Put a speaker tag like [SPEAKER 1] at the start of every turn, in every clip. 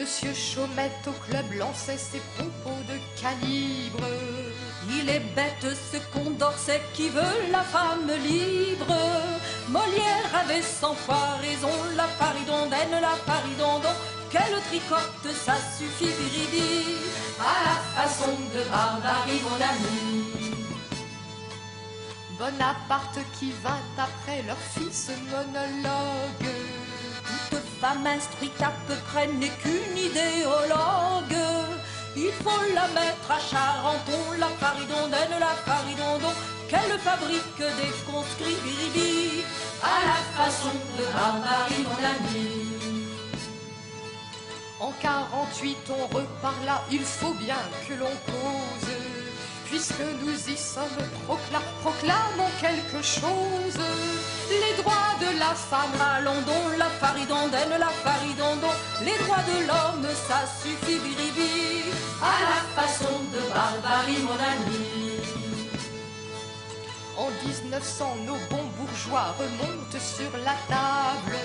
[SPEAKER 1] Monsieur Chaumette au club lançait ses propos de calibre.
[SPEAKER 2] Il est bête ce Condorcet qui veut la femme libre. Molière avait 100 fois raison, la paridondaine, la paridondon. Qu'elle tricote, ça suffit, biridi, à la façon de Barbarie, mon ami.
[SPEAKER 1] Bonaparte qui vint après leur fils monologue.
[SPEAKER 2] Toute femme instruite à peu près n'est qu'une idéologue. Il faut la mettre à Charenton, la paridondaine, la paridondon. Qu'elle fabrique des conscrits, biribi, à la façon de Barbarie, mon ami.
[SPEAKER 1] En 48 on reparla, il faut bien que l'on cause. Puisque nous y sommes, proclamons quelque chose. Les droits de la femme,
[SPEAKER 2] allons donc, la paridondaine, la paridondon. Les droits de l'homme, ça suffit, biribi, à la façon de Barbarie, mon ami.
[SPEAKER 1] En 1900, nos bons bourgeois remontent sur la table.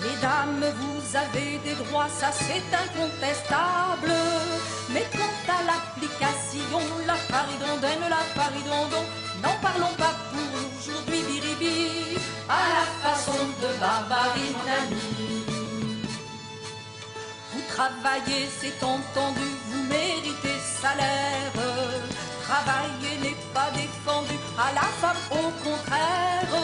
[SPEAKER 2] Mesdames, vous avez des droits, ça c'est incontestable. Mais quant à l'application, la paridondaine, la paridondon, n'en parlons pas pour aujourd'hui, biribi, à la façon de Barbarie, mon ami. Vous travaillez, c'est entendu, vous méritez salaire. Travailler n'est pas défendu à la femme, au contraire.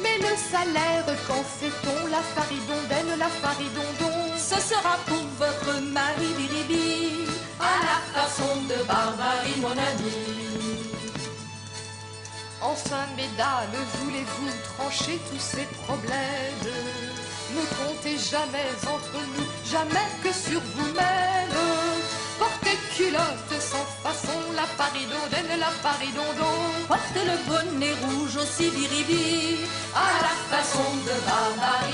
[SPEAKER 1] Mais le salaire, qu'en fait-on? La paridondaine, la paridondon.
[SPEAKER 2] Ce sera pour votre mari, biribi, à la façon de Barbarie, mon ami.
[SPEAKER 1] Enfin, mesdames, voulez-vous trancher tous ces problèmes? Ne comptez jamais entre nous, jamais que sur vous-même. Portez culotte sans façon, la paridondaine, la paridondon.
[SPEAKER 2] Portez le bonnet rouge aussi, biribi, à la façon de Barbarie.